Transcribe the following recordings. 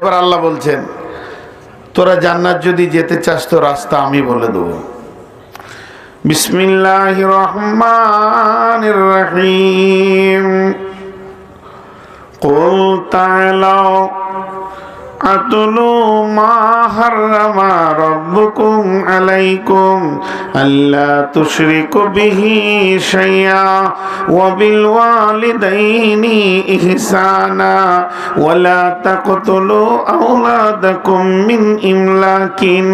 এবার আল্লাহ বলছেন, তোরা জান্নাত যদি যেতে চাস তো রাস্তা আমি বলে দেবো। বিসমিল্লাহির রহমানির রহিম। কুল তাআলাউ আতুলু মা হাররামা রাব্বুকুম আলাইকুম আল্লা তুশরিকু বিহি শাইআ ওয়া বিল ওয়ালিদাইনি ইহসানা ওয়া লা তাকতুলু আওলাদাকুম মিন ইমলাকিন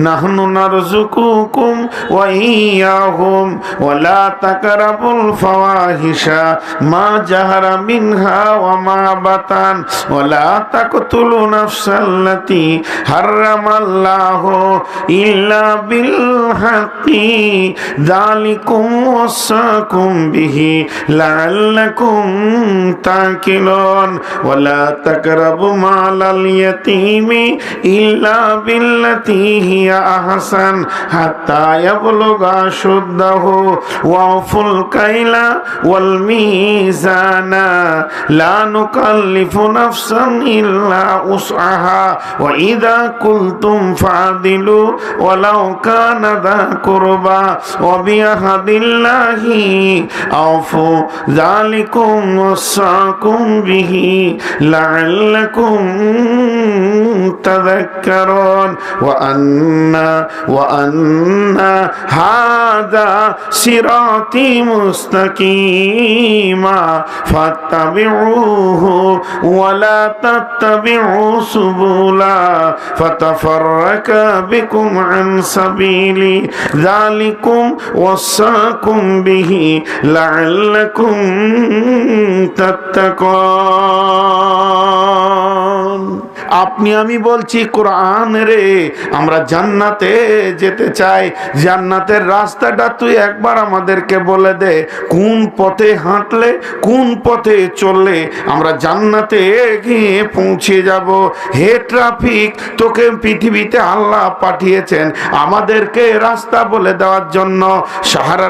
নাহনু নারযুকুকুম ওয়া ইয়্যাহুম ওয়া লা তাকরাবুল ফাওয়াহিশা মা জাহারা মিনহা ওয়া মা বাতান ওয়া লা তাকতুলু নাফসাল্লাতী হারামাল্লাহু ইল্লা বিল হাক্কি যালিকুম ওয়াসাকুম বিহি লাআল্লাকুম তাকিলুন ওয়া লা তাকরাবু মালাল ইয়াতীমি ইল্লা বিল্লাতী হিয়া আহসান হাত্তা ইয়াবলুগা শুদ্দাহু ওয়াফুল কাইলা ওয়াল মিজানা লা নুকাল্লিফু নাফসান ইল্লা উসআহা ওয়া ইযা কুলতুম ফাদিলু ওয়ালাউ কানা যা কুরবা ওয়া বিআহদিল্লাহি আওফু যালিকুম ওয়াসাকুম বিহি লাআল্লাকুম তাযাক্কারুন ওয়া আন্না হাযা সিরাতী মুস্তাকীমা ফাত্তাবিউহু ওয়া লা তাত্তাবিউ সুবুলা ফাতাফাররাকা বিকুম আন সাবিলি যালিকুম ওয়াসাকুম বিহি লাআল্লাকুম তাত্তাকুন। আপনি আমি বলছি কোরআন রে, আমরা জান্নাতে যেতে চাই, জান্নাতের রাস্তাটা তুই একবার আমাদেরকে বলে দে। কোন পথে হাঁটলে, কোন পথে চললে আমরা জান্নাতে গিয়ে পৌঁছে যাব। হে ট্রাফিক, তোকে পৃথিবীতে আল্লাহ পাঠিয়েছেন আমাদেরকে রাস্তা বলে দেওয়ার জন্য। শাহরু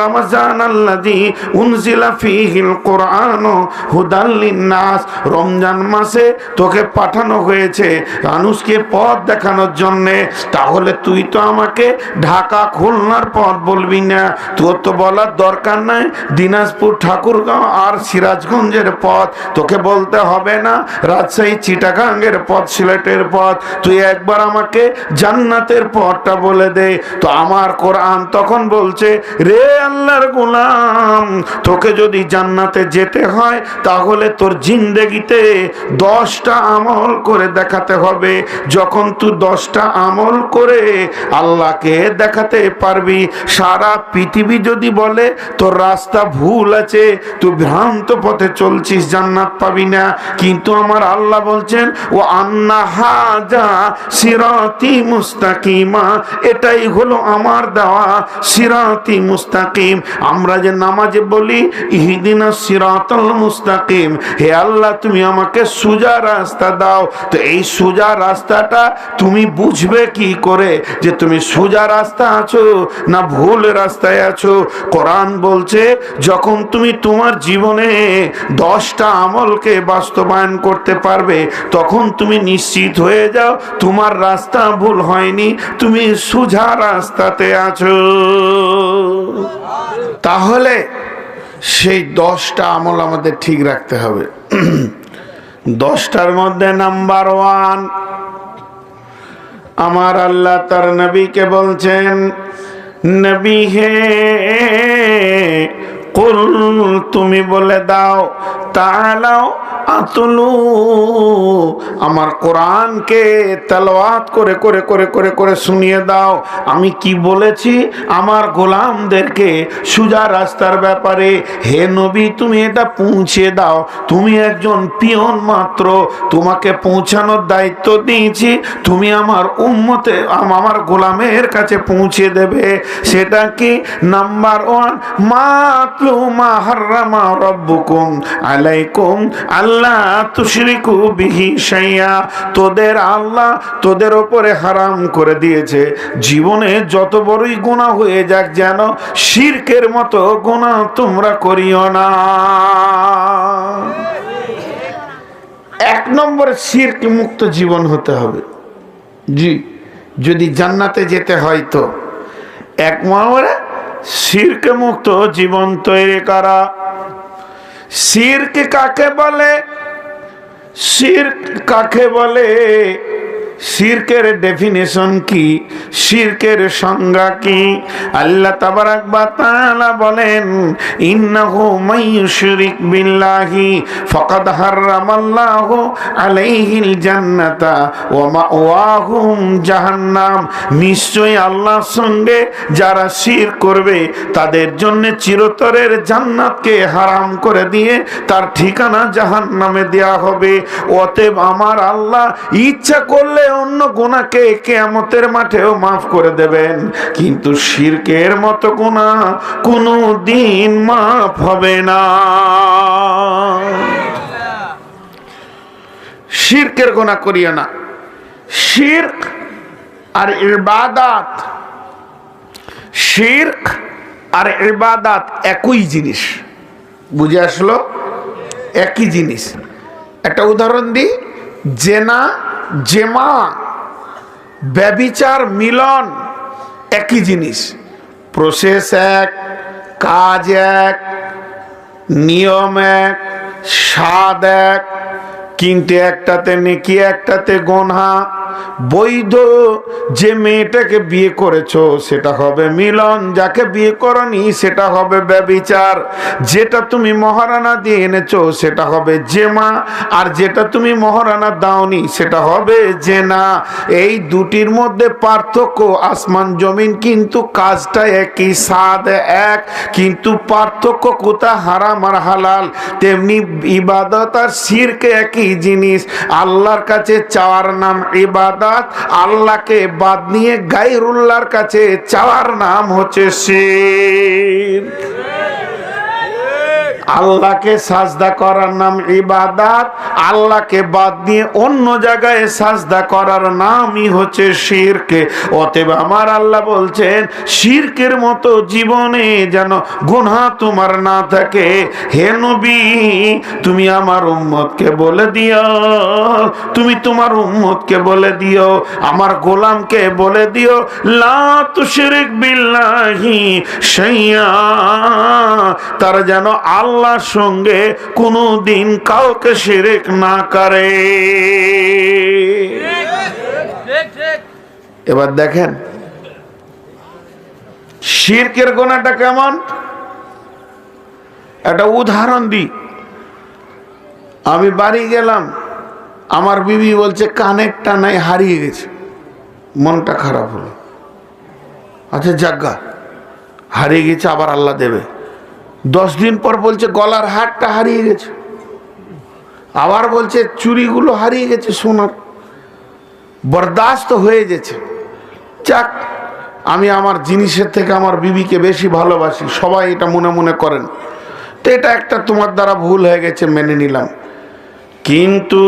রমাজান আল্লাযী উনজিলা ফীহিল কুরআন হুদাল লিন্নাস, রমজান মাসে তোকে পাঠানো হয়েছে মানুষকে পথ দেখানোর জন্য। তাহলে তুই তো আমাকে ঢাকা খুলনার পথ বলবি না, তোর তো বলার দরকার নাই দিনাজপুর ঠাকুরগাঁও আর সিরাজগঞ্জের পথ তোকে বলতে হবে না, রাজশাহী চিটাগাঙ্গের পথ, সিলেটের পথ। তুই একবার আমাকে জান্নাতের পথটা বলে দে। তো আমার কোরআন তখন বলছে, রে আল্লাহর গোলাম, তোকে যদি জান্নাতে যেতে হয় তাহলে তোর জিন্দেগিতে 10টা আমল করে দেখাতে হবে। যখন তুই 10টা আমল করে আল্লাহকে দেখাতে পারবি, সারা পৃথিবী যদি বলে তোর রাস্তা ভুল আছে, তুই ভ্রান্ত পথে চলছিস, জান্নাত পাবি না। কিন্তু আমার আল্লাহ বলছেন, ও আন্না হাজা সিরাতি মুস্তাকিমা, এটাই হলো আমার দেওয়া সিরাতি মুস্তাকিম। আমরা যে নামাজে বলি ইহদিনাস সিরাতাল মুস্তাকিম, হে আল্লাহ তুমি আমাকে সোজা রাস্তা দাও। তো এই সোজা রাস্তাটা তুমি বুঝবে কি করে যে তুমি সোজা রাস্তা আছো না ভুল রাস্তায় আছো? কোরআন বলছে, যখন তুমি তোমার জীবনে 10টা আমলকে বাস্তবায়ন করতে পারবে তখন তুমি নিশ্চিত হয়ে যাও তোমার রাস্তা ভুল হয়নি, তুমি সোজা রাস্তাতে আছো। তাহলে সেই 10টা আমল আমাদের ঠিক রাখতে হবে। 10টার মধ্যে নাম্বার 1, আমার আল্লাহ তার নবীকে বলছেন, নবী হে কুল, তুমি বলে দাও, তাআলাও আতুলু, আমার কোরআনকে তেলাওয়াত করে করে করে করে করে শুনিয়ে দাও আমি কি বলেছি আমার গোলামদেরকে সোজা রাস্তার ব্যাপারে। হে নবী, তুমি এটা পৌঁছে দাও। তুমি একজন পিয়ন মাত্র, তোমাকে পৌঁছানোর দায়িত্ব দিয়েছি। তুমি আমার উম্মতে, আমার গোলামের কাছে পৌঁছে দেবে। সেটা কি? নাম্বার 1, মাতলু মা হাররামা রাব্বুকুম আলাইকুম আল্লাহ তুশরিকু বিহি শাইআ, তোদের আল্লাহ তোদের উপরে হারাম করে দিয়েছে জীবনে যত বড়ই গুনাহ হয়ে যাক যেন শিরকের মতো গুনাহ তোমরা করিও না। এক নম্বরে শিরক মুক্ত জীবন হতে হবে। জি, যদি জান্নাতে যেতে হয় তো এক নম্বরে শিরক মুক্ত জীবন তৈরি করা। শিরক কাকে বলে? শিরক কাকে বলে? শিরকের ডেফিনেশন কি? শিরকের সংজ্ঞা কি? আল্লাহ তাবারাক ওয়া তাআলা বলেন, ইন্নাহু মাইয়ুশরিক বিল্লাহি ফাকাদ হারামাল্লাহু আলাইহিল জান্নাতা ওয়া মাওয়াহুম জাহান্নাম। নিশ্চয়ই আল্লাহর সঙ্গে যারা শিরক করবে তাদের জন্য চিরতরের জান্নাতকে হারাম করে দিয়ে তার ঠিকানা জাহান্নামে দেয়া হবে। অতএব আমার আল্লাহ ইচ্ছা করলে অন্য গুনাহকে কিয়ামতের মাঠেও মাফ করে দেবেন, কিন্তু শিরকের মতো গুনাহ কোনোদিন মাফ হবে না। শিরকের গুনাহ করিও না। শিরক আর ইবাদত, শিরক আর ইবাদত একই জিনিস। বুঝে আসলো? একই জিনিস। একটা উদাহরণ দিই, জেনা, জেমা, ব্যভিচার, মিলন একই জিনিস। প্রসেস এক, কাজ এক, নিয়ম এক, স্বাদ এক, কিন্তু একটাতে নেকি একটাতে গোনা। বৈধ যে মেয়েটাকে বিয়ে করেছো সেটা হবে মিলন, যাকে বিয়ে করনি সেটা হবে ব্যভিচার। যেটা তুমি মহারানা দিয়ে এনেছো সেটা হবে জেমা, আর যেটা তুমি মহারানা দাওনি সেটা হবে জেনা। এই দুটির মধ্যে পার্থক্য আসমান জমিন, কিন্তু কাজটা একই, স্বাদ এক, কিন্তু পার্থক্য কোথায়? হারাম আর হালাল। তেমনি ইবাদত আর শিরক একই জিনিস। আল্লাহর কাছে চাওয়ার নাম ইবাদত, আল্লাহকে বাদ নিয়ে গায়রুল্লাহর কাছে চাওয়ার নাম হচ্ছে শিরক। আল্লাহকে সাজদা করার নাম ইবাদত, আল্লাহকে বাদ দিয়ে অন্য জায়গায় সাজদা করার নামই হচ্ছে শিরক। অতএব আমার আল্লাহ বলছেন, শিরকের মতো জীবনে যেন গুনাহ তোমার না থাকে। হে নবী, তুমি আমার উম্মতকে বলে দিও, তুমি তোমার উম্মতকে বলে দিও, আমার গোলামকে বলে দিও, লা তুশরিক বিল্লাহি শাইআ, তারা যেন আল্লাহর সঙ্গে কোনদিন কাউকে শিরক না করে। এবার দেখেন শিরকের গুনাহটা কেমন, একটা উদাহরণ দিই। আমি বাড়ি গেলাম, আমার বিবি বলছে কানেরটা নাই, হারিয়ে গেছে। মনটা খারাপ হলো। আচ্ছা জাগা, হারিয়ে গেছে, আবার আল্লাহ দেবে। 10 দিন পর বলছে গলার হারটা হারিয়ে গেছে, আবার বলছে চুড়িগুলো হারিয়ে গেছে সোনার। বরদাস্ত হয়ে গেছে। যাক, আমি আমার জিনিসের থেকে আমার বিবিকে বেশি ভালোবাসি, সবাই এটা মনে মনে করেন, তো এটা একটা তোমার দ্বারা ভুল হয়ে গেছে, মেনে নিলাম। কিন্তু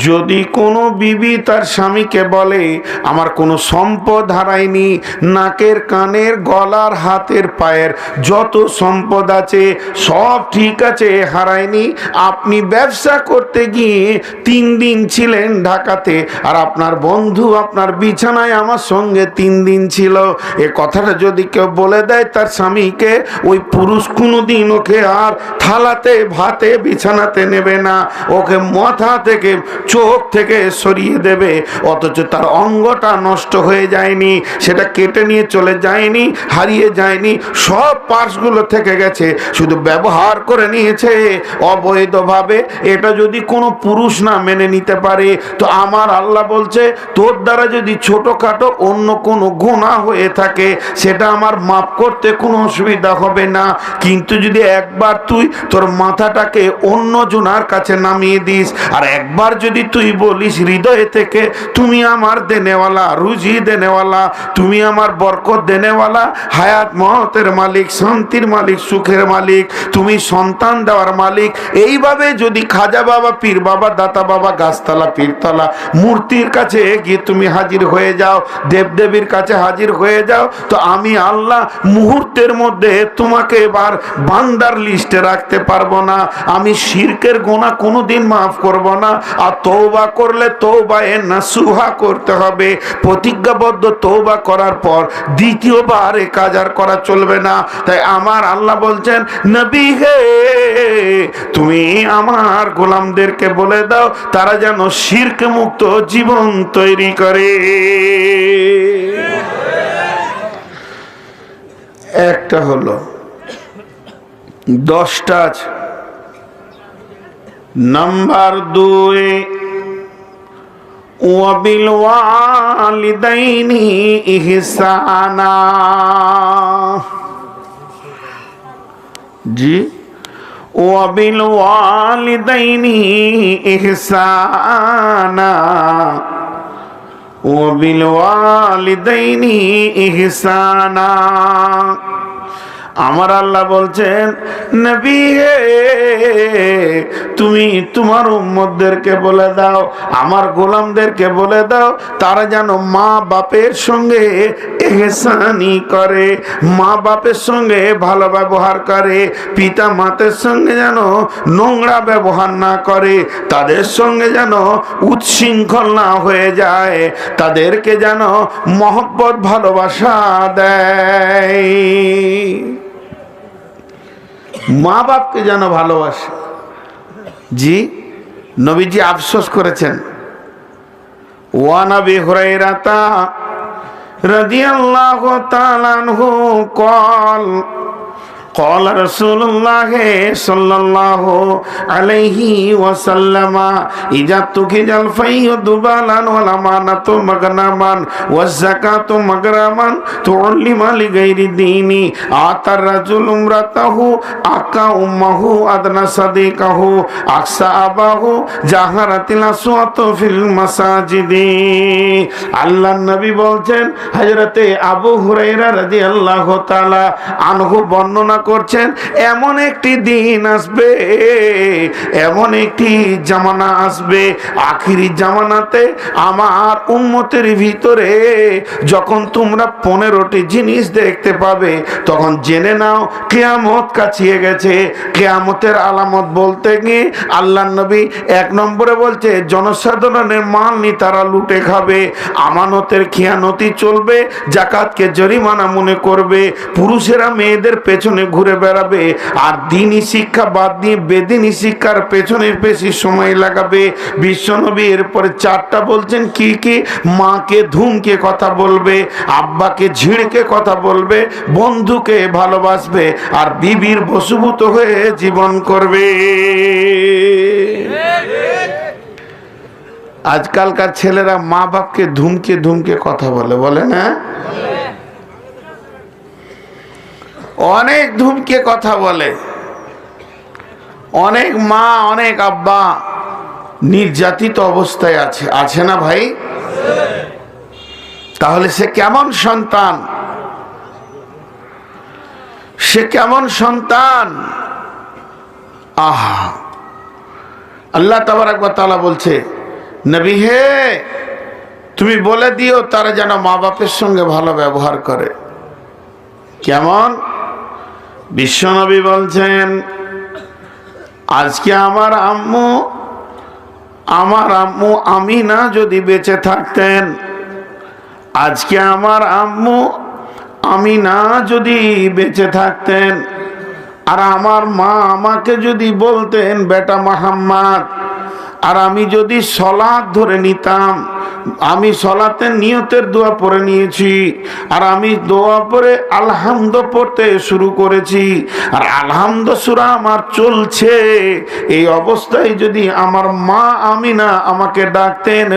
যদি কোনো বিবি তার স্বামীকে বলে আমার কোনো সম্পদ হারায়নি, নাকের, কানের, গলার, হাতের, পায়ের যত সম্পদ আছে সব ঠিক আছে, হারায়নি। আপনি ব্যবসা করতে গিয়ে 3 দিন ছিলেন ঢাকাতে, আর আপনার বন্ধু আপনার বিছানায় আমার সঙ্গে 3 দিন ছিল, এ কথাটা যদি কেউ বলে দেয় তার স্বামীকে, ওই পুরুষ কোনোদিন ওকে আর থালাতে ভাতে বিছানাতে নেবে না, ওকে মাথা থেকে চোখ থেকে সরিয়ে দেবে। অথচ তার অঙ্গটা নষ্ট হয়ে যায়নি, সেটা কেটে নিয়ে চলে যায়নি, হারিয়ে যায়নি, সব পার্টসগুলো থেকে গেছে, শুধু ব্যবহার করে নিয়েছে অবৈধভাবে। এটা যদি কোনো পুরুষ না মেনে নিতে পারে, তো আমার আল্লাহ বলছে তোর দ্বারা যদি ছোটখাটো অন্য কোনো গুনাহ হয়ে থাকে সেটা আমার মাফ করতে কোনো অসুবিধা হবে না। কিন্তু যদি একবার তুই তোর মাথাটাকে অন্য জনার কাছে নামিয়ে দিস, আর একবার যদি যদি তুই বলিস হৃদয় থেকে, তুমি আমার দেনেওয়ালা, রুজি দেনেওয়ালা, তুমি আমার বরকত দেনেওয়ালা, হায়াত মওতের মালিক, শান্তির মালিক, সুখের মালিক, তুমি সন্তান দেওয়ার মালিক, এইভাবে যদি খাজা বাবা, পীর বাবা, দাতা বাবা, গাছতলা, পীরতলা, মূর্তির কাছে গিয়ে তুমি হাজির হয়ে যাও, দেবদেবীর কাছে হাজির হয়ে যাও, তো আমি আল্লাহ মুহূর্তের মধ্যে তোমাকে এবার বান্দার লিস্টে রাখতে পারবো না। আমি শিরকের গুনাহ কোনোদিন মাফ করব না। আর তওবা করলে তওবায়ে নাসুহা করতে হবে। প্রতিজ্ঞাবদ্ধ তওবা করার পর দ্বিতীয়বার এ কাজ আর করা চলবে না। তাই আমার আল্লাহ বলছেন, নবী হে, তুমি আমার গোলামদেরকে বলে দাও তারা যেন শিরক মুক্ত জীবন তৈরি করে। একটা হলো, 10টা আছে। নাম্বার 2, ওয়াবিল ওয়ালিদাইনি ইহসানা। জি, ওয়াবিল ওয়ালিদাইনি ইহসানা, ওয়াবিল ওয়ালিদাইনি ইহসানা। আমার আল্লাহ বলছেন, নবী হে, তুমি তোমার উম্মতদেরকে বলে দাও, আমার গোলামদেরকে বলে দাও তারা যেন মা বাপের সঙ্গে ইহসানি করে, মা বাপের সঙ্গে ভালো ব্যবহার করে, পিতা মাতার সঙ্গে যেন নোংরা ব্যবহার না করে, তাদের সঙ্গে যেন উচ্ছৃঙ্খল না হয়ে যায়, তাদেরকে যেন মহব্বত ভালোবাসা দেয়, মা বাপকে যেন ভালোবাসে। জি, নবীজি আফসোস করেছেন। ওয়া নবী হুরায়রা রাদিয়াল্লাহু তাআলা আনহু قال قال رسول الله صلى الله عليه وسلم إذا تخرج الفيء دبالا والأمانة مغنما والزكاة مغرما تعلم لغير الدين آتى الرجل امرأته أكا أمه أدنى صديقه أقصى أباه جهرت الأصوات في المساجد। আল্লাহর নবী বলছেন, হযরতে আবু হুরায়রা রাদিয়াল্লাহু তাআলা আনহু বর্ণনা করছেন, এমন একটি দিন আসবে, এমন একটি জামানা আসবে, আখিরি জামানাতে আমার উম্মতের ভিতরে যখন তোমরা 15টি জিনিস দেখতে পাবে, তখন জেনে নাও কিয়ামত কাছিয়ে গেছে। কিয়ামতের আলামত বলতে গিয়ে আল্লাহর নবী 1 নম্বরে বলছে, জনসাধারণের মাল নি তারা লুটে খাবে, আমানতের খিয়ানতি চলবে, যাকাতকে জরিমানা মনে করবে, পুরুষেরা মেয়েদের পেছনে ঘুরে বেড়াবে, আর দ্বীনি শিক্ষা বাদ দিয়ে বেদিনী শিক্ষার পেছনে বেশি সময় লাগাবে। বিশ্বনবী এরপরে 4টা বলছেন, কি কি? মাকে ধুমকে কথা বলবে, আব্বাকে ঝিড়কে কথা বলবে, বন্ধুকে ভালোবাসবে, আর বিবির বশীভূত হয়ে জীবন করবে। আজকালকার ছেলেরা মা বাপকে ধুমকে ধুমকে কথা বলে, বলে না? অনেক ধুমকে কথা বলে। অনেক মা, অনেক আব্বা নির্যাতিত অবস্থায় আছে, আছে না ভাই? তাহলে সে কেমন সন্তান? সে কেমন সন্তান? আহা, আল্লাহ তাবারক ওয়া তাআলা বলছে, নবী হে, তুমি বলে দিও তারা যেন মা বাপের সঙ্গে ভালো ব্যবহার করে। কেমন? বিশ্বনবী বলছেন, আজকে আমার আম্মু আমিনা যদি বেঁচে থাকতেন, আজকে আমার আম্মু আমিনা যদি বেঁচে থাকতেন, আর আমার মা আমাকে যদি বলতেন বেটা মুহাম্মদ, আর আমি যদি সলাত ধরে নিতাম, আমি সলাতের নিয়তের দোয়া পড়ে নিয়েছি, আর আমি দোয়া পড়ে আলহামদ পড়তে শুরু করেছি, আর আলহামদ সূরা আমার চলছে, এই অবস্থায় যদি আমার মা আমিনা আমাকে ডাকতেন,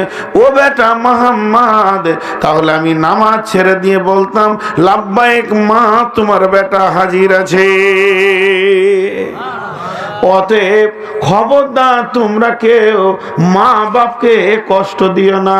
ও বেটা মুহাম্মদ, তাহলে আমি নামাজ ছেড়ে দিয়ে বলতাম, লাব্বাইক মা, তোমার বেটা হাজির আছে। ও অতএব খবরদার তোমরা কেউ মা বাপকে কষ্ট দিও না।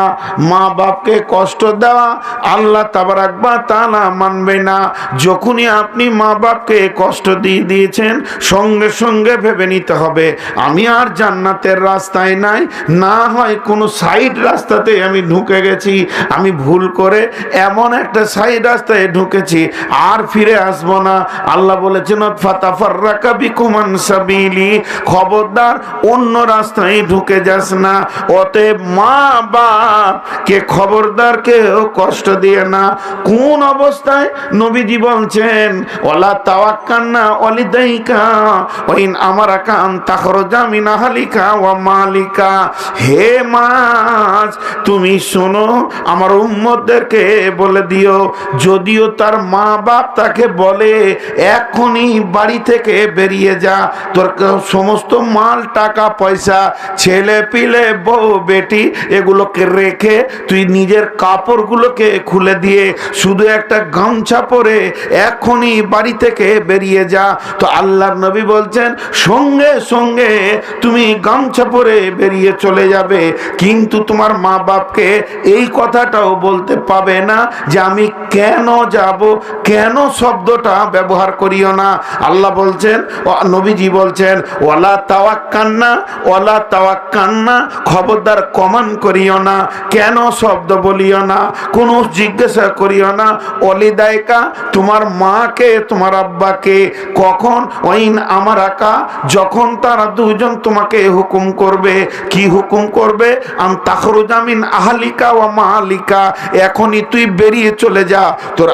মা বাপকে কষ্ট দেওয়া আল্লাহ তাবারাক ওয়া তাআলা মানবে না। যখনই আপনি মা বাপকে কষ্ট দিয়ে দিয়েছেন, সঙ্গে সঙ্গে ভেবে নিতে হবে আমি আর জান্নাতের রাস্তায় নাই, না হয় কোনো সাইড রাস্তাতে আমি ঢুকে গেছি, আমি ভুল করে এমন একটা সাইড রাস্তায় ঢুকেছি, আর ফিরে আসবো না। আল্লাহ বলেছেন ফাতাফাররাকা বিকুম আন সাবিলি, খবরদার অন্য রাস্তায় ঢুকে যাস না। অতএব মা বাপকে খবরদার কেউ কষ্ট দিয়ে না। কোন অবস্থায়? নবীজি বলছেন ওয়ালা তাওয়াক্কালনা ওয়ালিদাইকা ওয়া ইন আমারাকা আন তাখরুজা মিন আহলিকা ওয়া মালিকা। হে মাছ, তুমি শোনো, আমার উম্মতদেরকে বলে দিও, যদিও তার মা বাপ তাকে বলে এখনই বাড়ি থেকে বেরিয়ে যা, তোর সমস্ত মাল টাকা পয়সা ছেলে পিলে বউ বেটি এগুলোকে রেখে তুই নিজের কাপড়গুলোকে খুলে দিয়ে শুধু একটা গামছা পরে এখনই বাড়ি থেকে বেরিয়ে যা। তো আল্লাহর নবী বলছেন সঙ্গে সঙ্গে তুমি গামছা পরে বেরিয়ে চলে যাবে, কিন্তু তোমার মা বাপকে এই কথাটাও বলতে পাবে না যে আমি কেন যাব, কেন শব্দটা ব্যবহার করিও না। আল্লাহ বলছেন, নবীজি বলছেন ওয়ালা তাওয়াক্কালনা ওয়ালা তাওয়াক্কালনা, খবরদার কমান করিও না, কেন শব্দ বলিও না, কোনো জিজ্ঞাসা করিও না। ওয়ালিদাইকা, তোমার মাকে তোমার আব্বাকে, কখন? ওয়াইন আমারাকা, যখন তারা দুজন তোমাকে হুকুম করবে। কি হুকুম করবে? আন তাখরুজা মিন আহলিকা ওয়া মালিকা, এখনই তুই বেরিয়ে চলে যা, তোর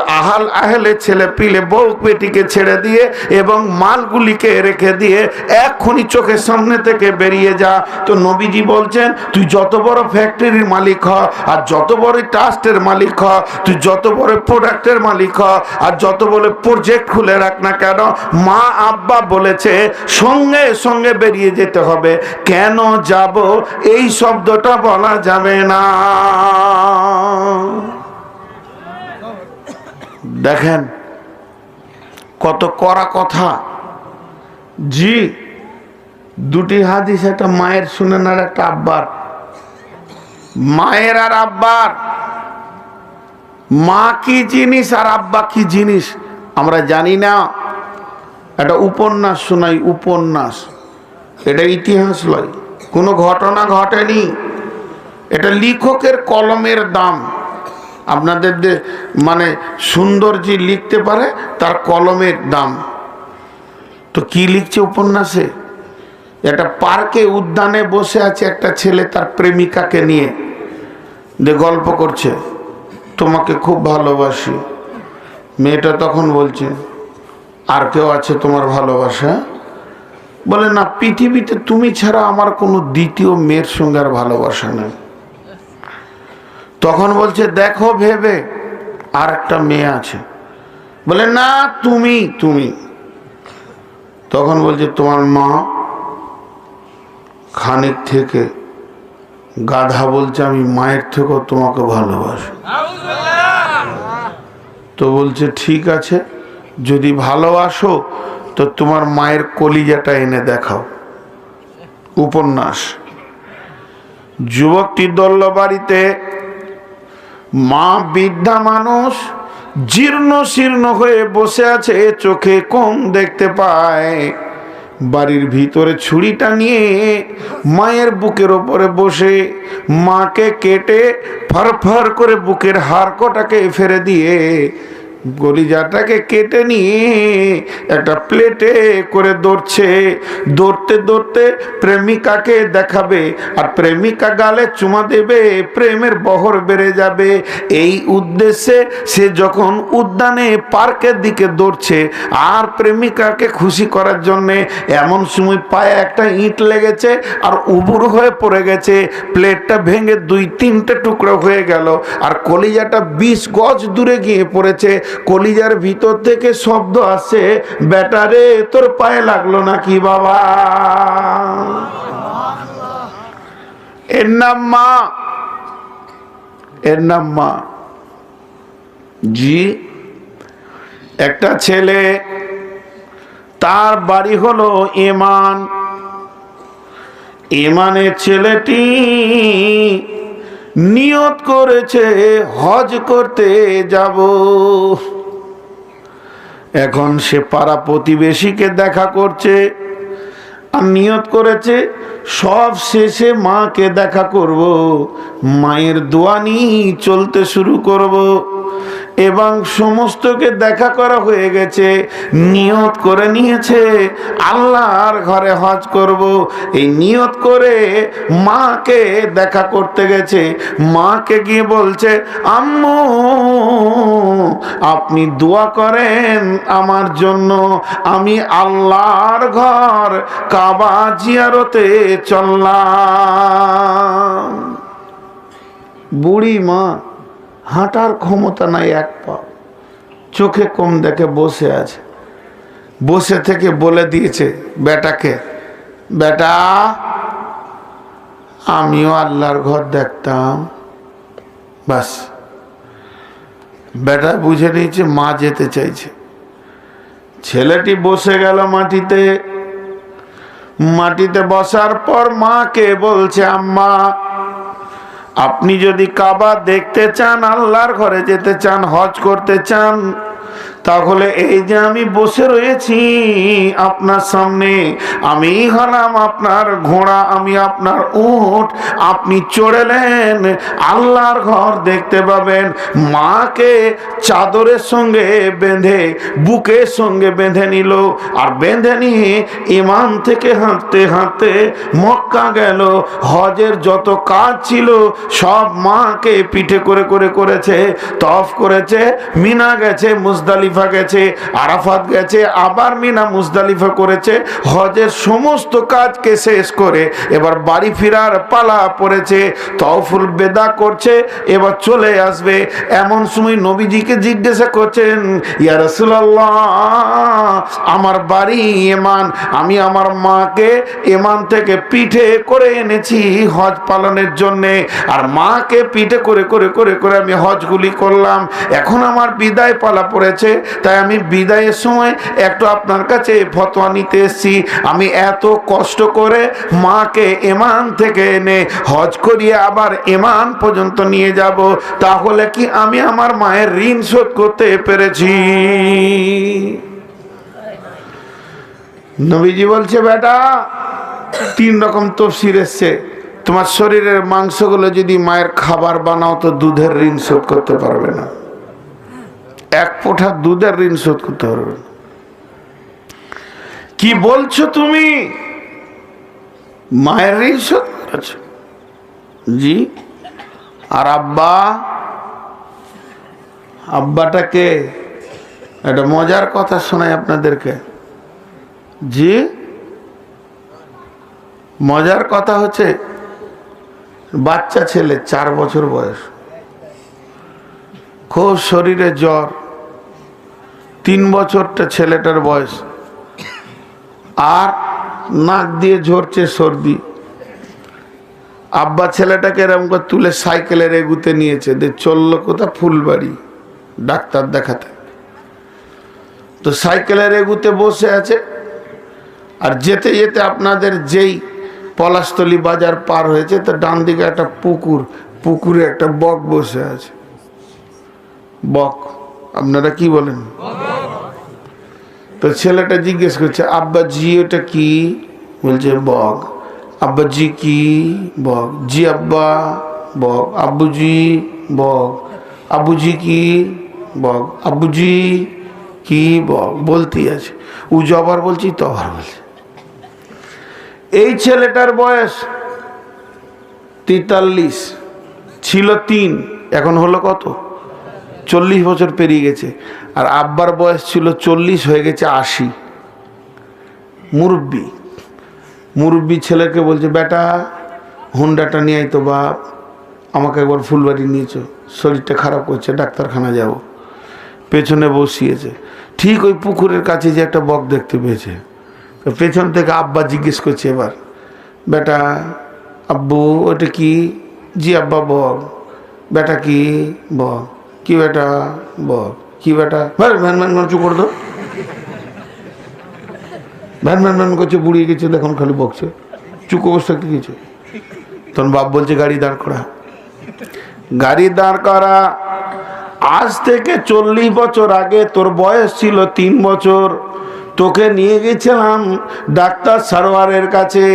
আহলে ছেলে পিলে বউ বেটিকে ছেড়ে দিয়ে এবং মালগুলিকে রেখে দিয়ে এখনই চোখের সামনে থেকে বেরিয়ে যা। তো নবীজি বলছেন তুই যত বড় ফ্যাক্টরির মালিক হ, আর যত বড় ট্রাস্টের মালিক হ, তুই যত বড় প্রোডাক্টের মালিক হ, আর যত বড় প্রজেক্ট খুলে রাখ না কেন, মা আব্বা বলেছে সঙ্গে সঙ্গে বেরিয়ে যেতে হবে। কেন যাব এই শব্দটা বলা যাবে না। দেখেন কত কড়া কথা। জি, দুটি হাদিস, একটা মায়ের শুনেন আর একটা আব্বার। মায়ের আর আব্বার, মা কি জিনিস আর আব্বা কি জিনিস আমরা জানি না। একটা উপন্যাস শোনাই, উপন্যাস, এটা ইতিহাস লয়, কোনো ঘটনা ঘটেনি, এটা লেখকের কলমের দাম। আপনাদের মানে সুন্দর যে লিখতে পারে তার কলমের দাম। তো কি লিখছে উপন্যাসে? একটা পার্কে উদ্যানে বসে আছে একটা ছেলে তার প্রেমিকাকে নিয়ে, যে গল্প করছে তোমাকে খুব ভালোবাসি। মেয়েটা তখন বলছে আর কেউ আছে তোমার ভালোবাসা? বলে না, পৃথিবীতে তুমি ছাড়া আমার কোনো দ্বিতীয় মেয়ের সঙ্গে আর ভালোবাসা নেই। তখন বলছে দেখো ভেবে আর একটা মেয়ে আছে। বলে না, তুমি তুমি। তখন বলছে তোমার মা খানিক থেকে গাধা বলছে আমি মায়ের থেকেও তোমাকে ভালোবাসি। তো বলছে ঠিক আছে, যদি ভালোবাসো তো তোমার মায়ের কলিজাটা এনে দেখাও। উপন্যাস। যুবকটি দল্ল বাড়িতে, মা বৃদ্ধা মানুষ, জীর্ণ শীর্ণ হয়ে বসে আছে, চোখে কম দেখতে পায়। বাড়ির ভিতরে ছুরিটা নিয়ে মায়ের বুকের ওপরে বসে মাকে কেটে ফার করে বুকের হাড় কটাকে ফেলে দিয়ে কলিজাটাকে কেটে নিয়ে একটা প্লেটে করে দৌড়ছে। দৌড়তে দৌড়তে প্রেমিকাকে দেখাবে, আর প্রেমিকা গালে চুমা দেবে, প্রেমের বহর বেড়ে যাবে। এই উদ্দেশ্যে সে যখন উদ্যানে পার্কের দিকে দৌড়ছে আর প্রেমিকাকে খুশি করার জন্যে, এমন সময় পায়ে একটা ইট লেগেছে আর উবুর হয়ে পড়ে গেছে। প্লেটটা ভেঙে 2-3টে টুকরো হয়ে গেল, আর কলিজাটা 20 গজ দূরে গিয়ে পড়েছে। কলিজার ভিতর থেকে শব্দ আসছে, বেটারে তোর পায়ে লাগলো নাকি বাবা? এর নাম মা, এর নাম মা। জি, একটা ছেলে, তার বাড়ি হলো ইমান, ইমানের ছেলেটি নিয়ত করেছে হজ করতে যাব। এখন সে পাড়া প্রতিবেশীকে দেখা করছে আর নিয়ত করেছে সব শেষে মাকে দেখা করব, মায়ের দোয়া নিয়ে চলতে শুরু করব। এবং সমস্তকে দেখা করা হয়ে গেছে, নিয়ত করে নিয়েছে আল্লাহর ঘরে হজ করব। এই নিয়ত করে মাকে দেখা করতে গেছে। মাকে গিয়ে বলছে, আম্মু আপনি দোয়া করেন আমার জন্য, আমি আল্লাহর ঘর কাবা জিয়ারতে চললাম। বুড়ি মা, হাঁটার ক্ষমতা নাই এক পা, চোখে কম দেখে বসে আছে। বসে থেকে বলে দিয়েছে বেটাকে, বেটা আমিও আল্লাহর ঘর দেখতাম। বাস, বেটা বুঝে নিয়েছে মা যেতে চাইছে। ছেলেটি বসে গেল মাটিতে। মাটিতে বসার পর মাকে বলছে, আম্মা আপনি যদি কাবা দেখতে চান, আল্লাহর ঘরে যেতে চান, হজ করতে চান, তাহলে এই যে আমি বসে রয়েছি আপনার সামনে, আমি হলাম আপনার ঘোড়া, আমি আপনার উট, আপনি চড়েলেন, আল্লাহর ঘর দেখতে পাবেন। মাকে চাদরের সঙ্গে বেঁধে, বুকের সঙ্গে বেঁধে নিল, আর বেঁধে নিয়ে ইমাম থেকে হাঁটতে হাঁটতে মক্কা গেল। হজের যত কাজ ছিল সব মাকে পিঠে করে করে করেছে। তওয়াফ করেছে, মিনা গেছে, মুজদালিফা গেছে, আরাফাত গেছে, আবার মিনা মুজদালিফা করেছে। হজের সমস্ত কাজকে শেষ করে এবার বাড়ি ফেরার পালা পড়েছে। তওয়াফুল বেদা করছে, এবার চলে আসবে। এমন সময় নবীজিকে জিজ্ঞাসা করছেন, ইয়া রাসূলুল্লাহ আমার বাড়ি ইমান, আমি আমার মাকে ইমান থেকে পিঠে করে এনেছি হজ পালনের জন্যে, আর মাকে পিঠে করে করে করে করে আমি হজগুলি করলাম। এখন আমার বিদায় পালা পড়েছে, তাই আমি বিদায়ের সময় একটু আপনার কাছে ফতোয়া নিতে এসেছি। আমি এত কষ্ট করে মাকে ইমান থেকে এনে হজ করিয়ে আবার ইমান পর্যন্ত নিয়ে যাব, তাহলে কি আমি আমার মায়ের ঋণ শোধ করতে পেরেছি? নবীজি বলছে, বেটা 3 রকম তফসির এসছে। তোমার শরীরের মাংসগুলো যদি মায়ের খাবার বানাও তো দুধের ঋণ শোধ করতে পারবে না, 1 পোঁঠা দুধের ঋণ শোধ করতে পারবে না। কি বলছো তুমি? মায়ের ঋণ শোধ করেছো? জি। আর আব্বা? আব্বাটাকে একটা মজার কথা শোনাই আপনাদেরকে। জি, মজার কথা হচ্ছে, বাচ্চা ছেলে 4 বছর বয়স, খুব শরীরে জ্বর, 3 বছরটা ছেলেটার বয়স, আর নাক দিয়ে ঝরছে সর্দি। আব্বা ছেলেটাকে এরকম করে তুলে সাইকেলের এগুতে নিয়েছে, দিয়ে চললো কোথা? ফুলবাড়ি ডাক্তার দেখাতে। তো সাইকেলের এগুতে বসে আছে, আর যেতে যেতে আপনাদের যেই পলাশতলী বাজার পার হয়েছে, তো ডান দিকে একটা পুকুর, পুকুরে একটা বক বসে আছে। বক, আপনারা কি বলেন? তো ছেলেটা জিজ্ঞেস করছে, আব্বা জি ওটা কি? বলছে বক। আব্বা জি কি? বক। জি আব্বা। বক। আব্বুজি? বক। আব্বুজি কি? বক। আব্বুজি কি? বক। বলতেই আছে, ও যবার বলছি তবার বলছে। এই ছেলেটার বয়স 43, ছিল 3, এখন হলো কত? 40 বছর পেরিয়ে গেছে। আর আব্বার বয়স ছিল 40, হয়ে গেছে 80। মুরব্বি। মুরব্বি ছেলেকে বলছে, বেটা হুন্ডাটা নিয়ে আই তো বাপ, আমাকে একবার ফুলবাড়ি নিয়েছো, শরীরটা খারাপ করছে, ডাক্তারখানা যাব। পেছনে বসিয়েছে, ঠিক ওই পুকুরের কাছে যে একটা বক দেখতে পেয়েছে। তো পেছন থেকে আব্বা জিজ্ঞেস করছে এবার, বেটা আব্বু ওটা কি? জি আব্বা বক। বেটা কি? বক। কি বেটা? বক। কি বেটা? ভ্যান ভ্যান ভ্যান চুপ করে দো, ভ্যান ভ্যান ভ্যান করছে, বুড়িয়ে গেছে, দেখুন খালি বকছে, চুপ অবস্থা কি কিছু, তখন বাপ বলছে গাড়ি দাঁড় করা। গাড়ি দাঁড় করা। আজ থেকে 40 বছর আগে তোর বয়স ছিল 3 বছর, তোকে নিয়ে গেছিলাম ডাক্তার সারোয়ারের কাছে,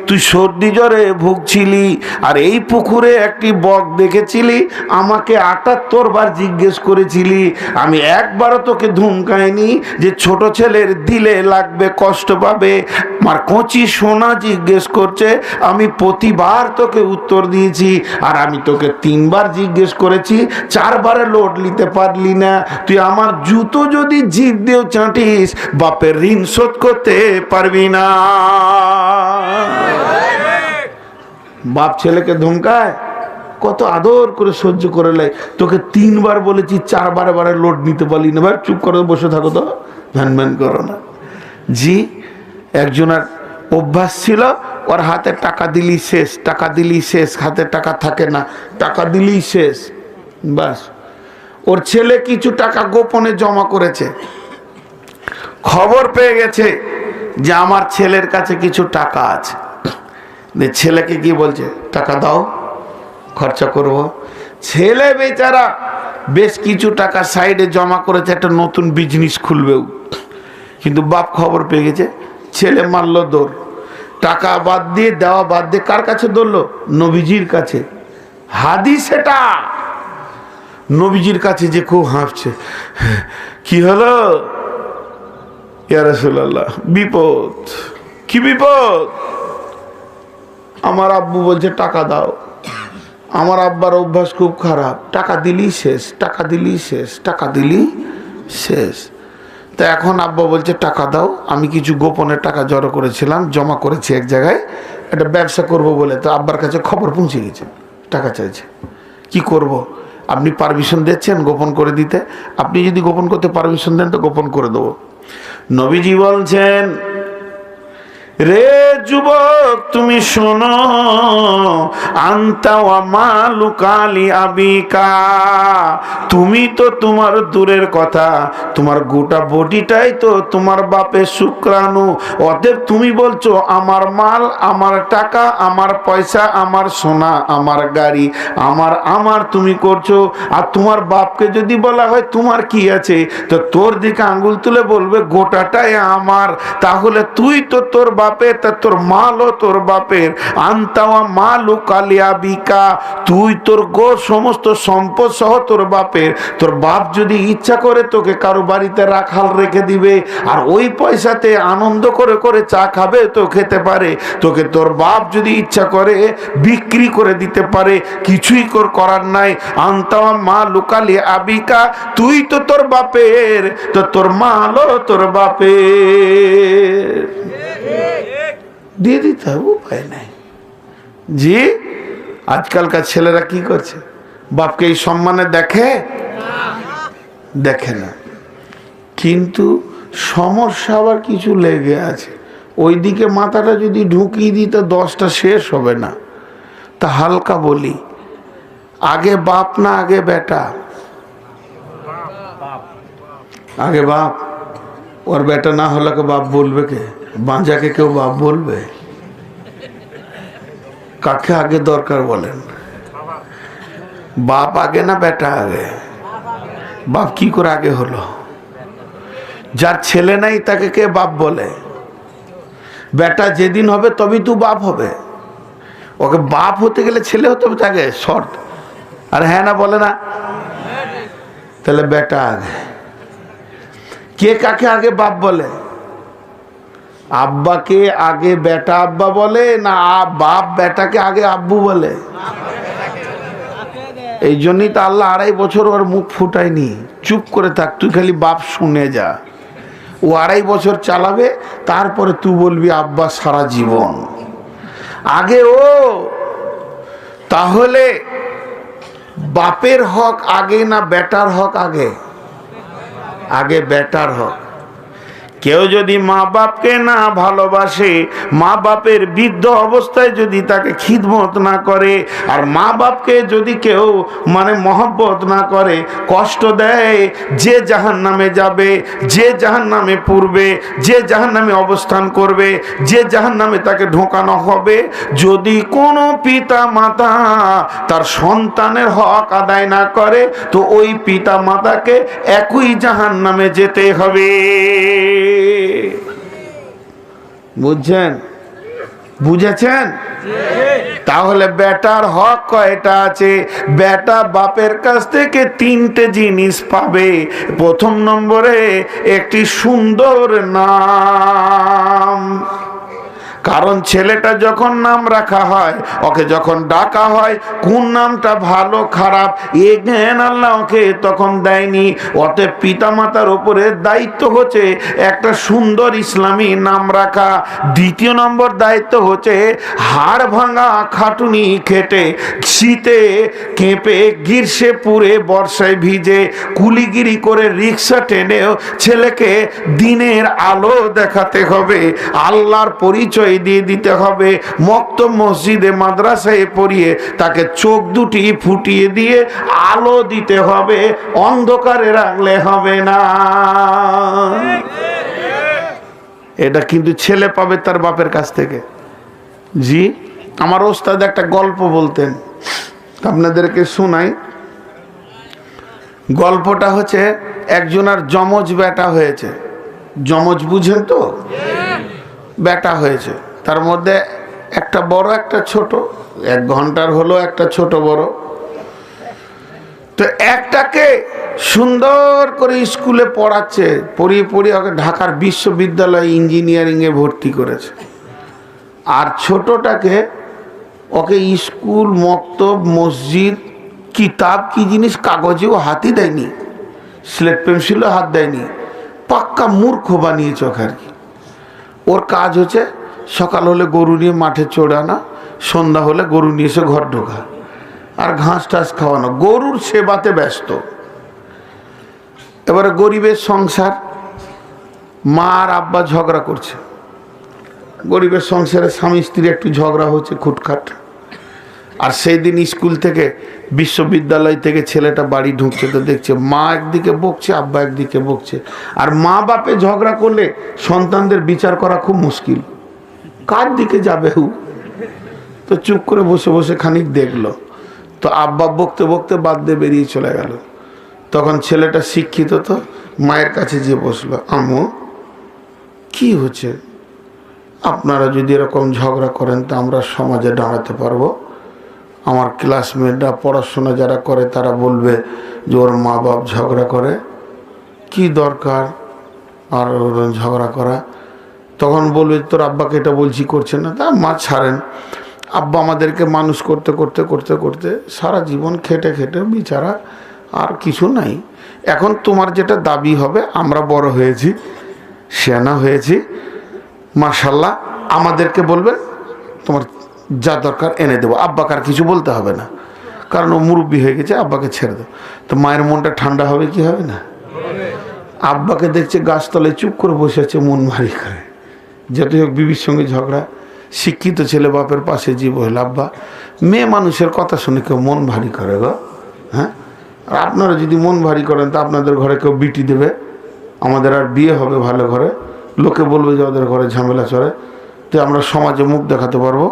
তুই সর্দি জ্বরে ভুগছিলি, আর এই পুকুরে একটি বক দেখেছিলি, আমাকে 78 বার জিজ্ঞেস করেছিলি, আমি একবারও তোকে ধমকাইনি যে ছোট ছেলের দিলে লাগবে, কষ্ট পাবে, আমার কচি সোনা জিজ্ঞেস করছে, আমি প্রতিবার তোকে উত্তর দিয়েছি, আর আমি তোকে 3 বার জিজ্ঞেস করেছি, 4 বারে লোড নিতে পারলি না, তুই আমার জুতো যদি জিভ দিয়েও চাটিস বাপের ঋণ শোধ করতে পারবি না। বাপ ছেলেকে ধমকায়, কত আদর করে সহ্য করে লাই, তোকে 3 বার বলেছি, 4 বারে লোড নিতে পারলি না, ভাই চুপ করে বসে থাকো তো, ভ্যান ভ্যান করো না। জি, একজনের অভ্যাস ছিল, ওর হাতে টাকা দিলি শেষ, টাকা দিলি শেষ, হাতে টাকা থাকে না, টাকা দিলি শেষ, বাস। ওর ছেলে কিছু টাকা গোপনে জমা করেছে, খবর পেয়ে গেছে যে আমার ছেলের কাছে কিছু টাকা আছে, ছেলেকে কি বলছে, টাকা দাও খরচা করব। ছেলে বেচারা বেশ কিছু টাকা সাইডে জমা করেছে, একটা নতুন বিজনেস খুলবেও, কিন্তু বাপ খবর পেয়ে গেছে, ছেলে মারলো দৌড়, টাকা বাদ দিয়ে, দেওয়া বাদ দিয়ে কার কাছে দৌড়লো, নবীজির কাছে। হাদিস এটা, নবীজির কাছে যে খুব হাঁপছে, কি হলো ইয়া রাসূলুল্লাহ, বিপদ। কি বিপদ? আমার আব্বু বলছে টাকা দাও। আমার আব্বার অভ্যাস খুব খারাপ, টাকা দিলি শেষ, টাকা দিলি শেষ, টাকা দিলি শেষ। তা এখন আব্বা বলছে টাকা দাও, আমি কিছু গোপনে টাকা জড়ো করেছিলাম, জমা করেছি এক জায়গায়, একটা ব্যবসা করব বলে। তো আব্বার কাছে খবর পৌঁছে গেছে, টাকা চাইছে, কি করব? আপনি পারমিশন দিচ্ছেন গোপন করে দিতে? আপনি যদি গোপন করতে পারমিশন দেন তো গোপন করে দেবো। নবীজি বলছেন, রে যুবক তুমি শোনো, আনতা ওয়া মালুকা লি আবিকা, তুমি তো তোমার দূরের কথা, তোমার গোটা বডিটাই তো তোমার বাপের শুক্রাণু, অতএব তুমি বলছো আমার মাল, আমার টাকা, আমার পয়সা, আমার সোনা, আমার গাড়ি, আমার তুমি করছো। আর তোমার বাপকে যদি বলা হয় তোমার কি আছে, তো তোর দিকে আঙ্গুল তুলে বলবে গোটাটাই আমার। তাহলে তুই তো তোর বাপের, তা তোর মালও তোর বাপের। আনতাওয়া মালু কালিয়া বিকা, তুই তোর সমস্ত সম্পদ সহ তোর বাপের। তোর বাপ যদি ইচ্ছা করে তোকে কারো বাড়িতে রাখাল রেখে দিবে, আর ওই পয়সাতে আনন্দ করে করে চা খাবে তো খেতে পারে। তোকে তোর বাপ যদি ইচ্ছা করে বিক্রি করে দিতে পারে, কিছুই করার নাই। আনতাওয়া মালু কালিয়া আবিকা, তুই তো তোর বাপের, তো তোর মালও তোর বাপের। দিয়ে দিতে হবে, উপায় নাই। জি, আজকালকার ছেলেরা কি করছে, বাপকে এই সম্মানে দেখে না। কিন্তু সমস্যা আবার কিছু লেগে আছে, ওইদিকে মাথাটা যদি ঢুকিয়ে দিই তো 10টা শেষ হবে না। তা হালকা বলি, আগে বাপ না আগে বেটা? আগে বাপ। ওর বেটা না হলে কে বাপ বলবে? কে বাঁচাকে কেউ বাপ বলবে? কাকে আগে দরকার বলেন? বাপ আগে না বেটা আগে? বাপ কি করে আগে হলো? যার ছেলে নাই তাকে কে বাপ বলে? বেটা যেদিন হবে তবেই তো বাপ হবে। ওকে বাপ হতে গেলে ছেলে হতে হবে আগে, শর্ট। আর হ্যাঁ না বলে না? তাহলে বেটা আগে। কে কাকে আগে বাপ বলে? আব্বাকে আগে বেটা আব্বা বলে, না বাপ বেটাকে আগে আব্বু বলে? এই জন্যই তো আল্লাহ 2.5 বছর ওর মুখ ফুটায়নি, চুপ করে থাক, তুই খালি বাপ শুনে যা। ও 2.5 বছর চালাবে, তারপরে তুই বলবি আব্বা সারা জীবন। আগে ও। তাহলে বাপের হক আগে না বেটার হক আগে? আগে বেটার হক। কেউ যদি মা বাপকে না ভালোবাসে, মা বাপের বৃদ্ধ অবস্থায় যদি তাকে খিদমত না করে, আর মা বাপকে যদি কেউ মহব্বত না করে, কষ্ট দেয়, যে জাহান্নামে যাবে, যে জাহান্নামে পড়বে, যে জাহান্নামে অবস্থান করবে, যে জাহান্নামে তাকে ঢোকানো হবে। যদি কোনো পিতা মাতা তার সন্তানের হক আদায় না করে, তো ওই পিতা মাতাকে একই জাহান্নামে যেতে হবে। বুঝছেন? বুঝেছেন? তাহলে বেটার হক কয়টা আছে? বেটা বাপের কাছ থেকে 3টে জিনিস পাবে। প্রথম নম্বরে একটি সুন্দর নাম, কারণ ছেলেটা যখন নাম রাখা হয়, ওকে যখন ডাকা হয়, কোন নামটা ভালো খারাপ এ জ্ঞান আল্লাহ ওকে তখন দেয়নি। অতএব পিতা মাতার উপরে দায়িত্ব হচ্ছে একটা সুন্দর ইসলামী নাম রাখা। দ্বিতীয় নম্বর দায়িত্ব হচ্ছে হাড় ভাঙা খাটুনি খেটে, শীতে কেঁপে, গ্রীষ্মে পুড়ে, বর্ষায় ভিজে, কুলিগিরি করে রিক্সা টেনেও ছেলেকে দিনের আলো দেখাতে হবে, আল্লাহর পরিচয় দিয়ে দিতে হবে। মক্তব মসজিদে মাদ্রাসায় পড়িয়ে তাকে চোখ দুটি ফুটিয়ে দিয়ে আলো দিতে হবে, অন্ধকারে রাখলে হবে না। এটা কিন্তু ছেলে পাবে তার বাপের কাছ থেকে। জি, আমার ওস্তাদ একটা গল্প বলতেন, আপনাদেরকে শোনাই। গল্পটা হচ্ছে একজনের যমজ বেটা হয়েছে। যমজ বুঝেন তো? বেটা হয়েছে, তার মধ্যে একটা বড় একটা ছোট, 1 ঘন্টার হলো একটা ছোট বড়। তো একটাকে সুন্দর করে স্কুলে পড়াচ্ছে, পড়িয়ে পড়িয়ে ওকে ঢাকার বিশ্ববিদ্যালয়ে ইঞ্জিনিয়ারিংয়ে ভর্তি করেছে। আর ছোটটাকে ওকে স্কুল, মক্তব, মসজিদ, কিতাব কি জিনিস কাগজেও হাতই দেয়নি, স্লেট পেন্সিলও হাত দেয়নি, পাক্কা মূর্খ বানিয়েছে ওকে আর কি। ওর কাজ হচ্ছে সকাল হলে গরু নিয়ে মাঠে চড়ানো, সন্ধ্যা হলে গরু নিয়ে এসে ঘর ঢোকা আর ঘাস টাস খাওয়ানো, গরুর সেবাতে ব্যস্ত। এবারে গরিবের সংসার, মা আর আব্বা ঝগড়া করছে। গরিবের সংসারে স্বামী স্ত্রী একটু ঝগড়া হচ্ছে খুটখাট। আর সেই দিন স্কুল থেকে, বিশ্ববিদ্যালয় থেকে ছেলেটা বাড়ি ঢুকছে, তো দেখছে মা একদিকে বকছে, আব্বা একদিকে বকছে। আর মা বাপে ঝগড়া করলে সন্তানদের বিচার করা খুব মুশকিল, কার দিকে যাবে হু। তো চুপ করে বসে বসে খানিক দেখলো, তো আব্বা বকতে বকতে বাদ দিয়ে বেরিয়ে চলে গেল। তখন ছেলেটা শিক্ষিত, তো মায়ের কাছে যেয়ে বসলো, আম্মু কি হচ্ছে? আপনারা যদি এরকম ঝগড়া করেন তো আমরা সমাজে দাঁড়াতে পারবো? আমার ক্লাসমেটরা পড়াশোনা যারা করে তারা বলবে যে ওর মা বাপ ঝগড়া করে, কি দরকার আর ওর ঝগড়া করা? তখন বলবে তোর আব্বাকে এটা বলছি করছে না। তা মা ছাড়েন, আব্বা আমাদেরকে মানুষ করতে করতে করতে করতে সারা জীবন খেটে খেটে বিচারা আর কিছু নাই। এখন তোমার যেটা দাবি হবে, আমরা বড় হয়েছি, সেনা হয়েছি, মাশাল্লাহ, আমাদেরকে বলবেন, তোমার যা দরকার এনে দেবো, আব্বাকে আর কিছু বলতে হবে না, কারণ ও মুরব্বী হয়ে গেছে, আব্বাকে ছেড়ে দেবো। তো মায়ের মনটা ঠান্ডা হবে কি হবে না? আব্বাকে দেখছে গাছতলায় চুপ করে বসে আছে, মন ভারী করে। যতই হোক বিবির সঙ্গে ঝগড়া, শিক্ষিত ছেলে বাপের পাশে যে বলল, আব্বা, মেয়ে মানুষের কথা শুনে কেউ মন ভারী করে গো। হ্যাঁ, আর আপনারা যদি মন ভারী করেন তো আপনাদের ঘরে কেউ বিটি দেবে, আমাদের আর বিয়ে হবে ভালো ঘরে, লোকে বলবে যে ওদের ঘরে ঝামেলা চলে, তো আমরা সমাজে মুখ দেখাতে পারবো।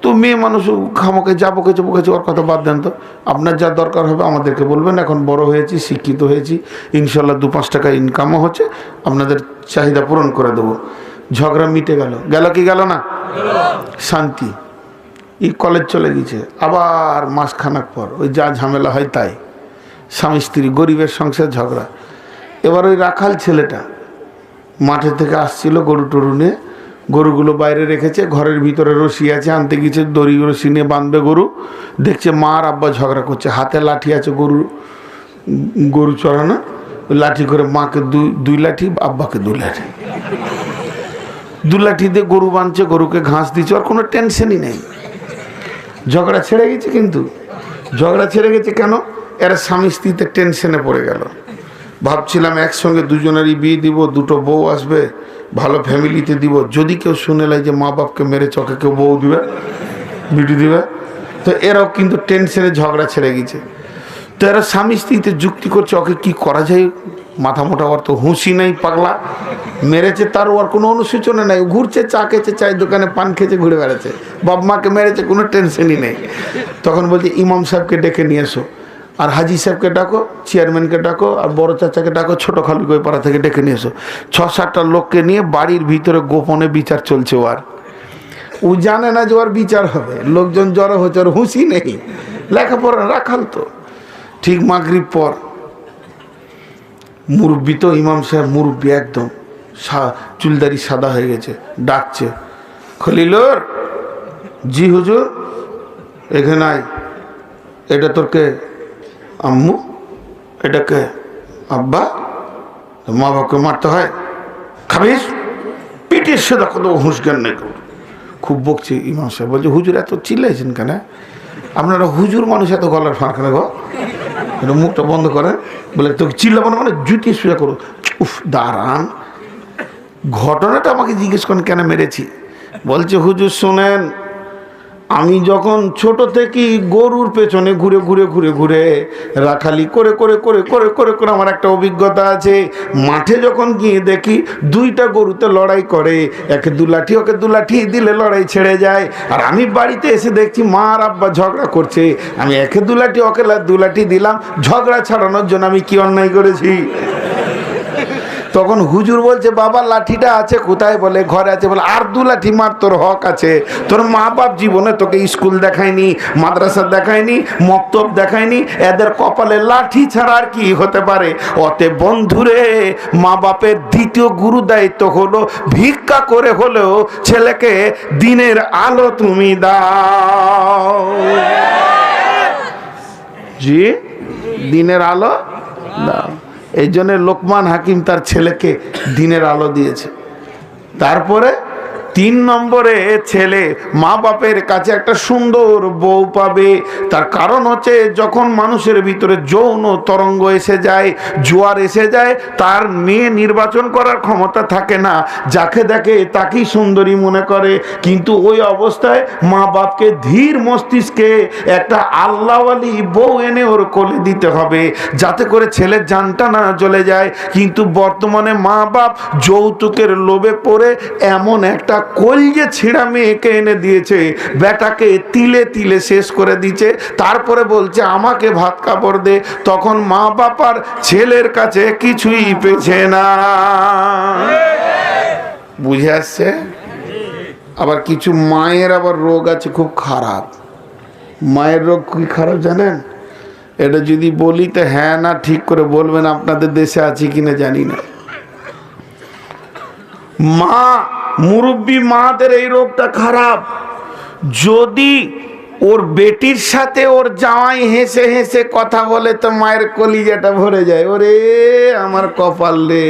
তো মেয়ে মানুষ খামোকে যা বকেছে বকেছে, ওর কথা বাদ দেন তো। আপনার যা দরকার হবে আমাদেরকে বলবেন, এখন বড় হয়েছি, শিক্ষিত হয়েছি, ইনশাল্লাহ 2-5 টাকা ইনকামও হচ্ছে, আপনাদের চাহিদা পূরণ করে দেবো। ঝগড়া মিটে গেল, গেল কি গেল না? শান্তি। এই কলেজ চলে গেছে, আবার মাসখানেক পর ওই যা ঝামেলা হয় তাই, স্বামী স্ত্রী, গরিবের সংসার ঝগড়া। এবার ওই রাখাল ছেলেটা মাঠে থেকে আসছিল গরু টরু নিয়ে, গরুগুলো বাইরে রেখেছে, ঘরের ভিতরে রশি আছে, আনতে গেছে দড়ি রশি নিয়ে বাঁধবে গরু, দেখছে মা আর আব্বা ঝগড়া করছে, হাতে লাঠি আছে, গরু চড়ানো, ওই লাঠি করে মাকে 2 লাঠি, আব্বাকে 2 লাঠি, 2 লাঠি দিয়ে গরু বাঁধছে, গরুকে ঘাস দিচ্ছে, আর কোনো টেনশনই নেই। ঝগড়া ছেড়ে গেছে, কিন্তু ঝগড়া ছেড়ে গেছে কেন? এরা স্বামী স্ত্রীতে টেনশনে পড়ে গেল, ভাবছিলাম একসঙ্গে দুজনেরই বিয়ে দিব, দুটো বউ আসবে, ভালো ফ্যামিলিতে দিব। যদি কেউ শুনে লাই যে মা বাপকে মেরে চকে কেউ বউ দিবে, বিটি দিবে, তো এরাও কিন্তু টেনশনে ঝগড়া ছেড়ে গেছে। তো এরা স্বামী স্ত্রীতে যুক্তি করছে, ওকে কি করা যায়, মাথা মোটা, ওর তো হুঁশি নেই, পাগলা মেরেছে, তার ওর কোনো অনুশোচনা নেই, ঘুরছে, চা খেয়েছে, চায়ের দোকানে পান খেয়েছে, ঘুরে বেড়াচ্ছে, বাপ মাকে মেরেছে, কোনো টেনশনই নেই। তখন বলছে ইমাম সাহেবকে ডেকে নিয়ে এসো, আর হাজি সাহেবকে ডাকো, চেয়ারম্যানকে ডাকো, আর বড় চাচাকে ডাকো, ছোটো খালু ওই পাড়া থেকে ডেকে নিয়ে এসো। 6-7টা লোককে নিয়ে বাড়ির ভিতরে গোপনে বিচার চলছে। ও জানে না যে ওর বিচার হবে, লোকজন জড়ো হচ্ছে, ওর হুঁশি নেই, লেখাপড়া রাখাল তো। ঠিক মাগরিব পর মুরব্বী তো ইমাম সাহেব, মুরব্বী একদম, চুলদারি সাদা হয়ে গেছে, ডাকছে, খলিলুর, জি হুজুর, এখানে আয়। এটা তোর কে? আম্মু। এটা কে? আব্বা। মা বাপকে মারতে হয়, খাবিস, পিটিয়ে সেদা কত হুঁশ জ্ঞান নেই। খুব বকছে ইমাম সাহেব, বলছে হুজুর এত চিল্লাইছেন কেন? আপনারা হুজুর মানুষ, এত গলার ফাঁক না গো, এটা মুখটা বন্ধ করেন। বলে তোকে চিল্লাবো না মানে জুতি সোজা করো। উফ, দাঁড়ান, ঘটনাটা আমাকে জিজ্ঞেস করেন কেন মেরেছি। বলছে হুজুর শোনেন, আমি যখন ছোট থেকে গরুর পেছনে ঘুরে ঘুরে ঘুরে ঘুরে রাখালি করে করে করে করে করে করে আমার একটা অভিজ্ঞতা আছে। মাঠে যখন গিয়ে দেখি 2টা গরুতে লড়াই করে, একে 2 লাঠি ওকে 2 লাঠি দিলে লড়াই ছেড়ে যায়। আর আমি বাড়িতে এসে দেখছি মা আর আব্বা ঝগড়া করছে, আমি একে 2 লাঠি ওকে 2 লাঠি দিলাম, ঝগড়া ছাড়ানোর জন্য আমি কি অন্যায় করেছি? তখন হুজুর বলছে বাবা লাঠিটা আছে কোথায়? বলে ঘরে আছে। বলে আর 2 লাঠি মার, তোর হক আছে। তোর মা বাপ জীবনে তোকে স্কুল দেখায়নি, মাদ্রাসা দেখায়নি, মক্তব দেখায়নি, এদের কপালে লাঠি ছাড়া আর কি হতে পারে? অতে বন্ধুরে, মা বাপের দ্বিতীয় গুরু দায়িত্ব হলো ভিক্ষা করে হলেও ছেলেকে দিনের আলো তুমি দাও। জি, দিনের আলো দাও। এই জন্য লোকমান হাকিম তার ছেলেকে দিনের আলো দিয়েছে। তারপরে 3 নম্বরে ছেলে মা বাপের কাছে একটা সুন্দর বউ পাবে। তার কারণ হচ্ছে যখন মানুষের ভিতরে যৌন তরঙ্গ এসে যায়, জোয়ার এসে যায়, তার মেয়ে নির্বাচন করার ক্ষমতা থাকে না, যাকে দেখে তাকেই সুন্দরী মনে করে। কিন্তু ওই অবস্থায় মা বাপকে ধীর মস্তিষ্কে একটা আল্লাহওয়ালি বউ এনে ওর কোলে দিতে হবে, যাতে করে ছেলের জানটা না চলে যায়। কিন্তু বর্তমানে মা বাপ যৌতুকের লোভে পড়ে এমন একটা কলজে ছিঁড়া মেয়েকে এনে দিয়েছে, বেটাকে তিলে তিলে শেষ করে দিচ্ছে। তারপরে বলছে আমাকে ভাত কাপড় দে। তখন মা বাবার ছেলের কাছে কিছুই পেছে না। বুঝে আসছে? আবার কিছু মায়ের আবার রোগ আছে খুব খারাপ। মায়ের রোগ কি খারাপ জানেন? এটা যদি বলি তো হ্যাঁ না ঠিক করে বলবেন, আপনাদের দেশে আছে কিনা জানি না। মা, মুরব্বী মাদের এই রোগটা খারাপ। যদি ওর বেটির সাথে ওর জামাই হেসে হেসে কথা বলে তো মায়ের কলিজাটা ভরে যায়, ওরে আমার কপাল রে,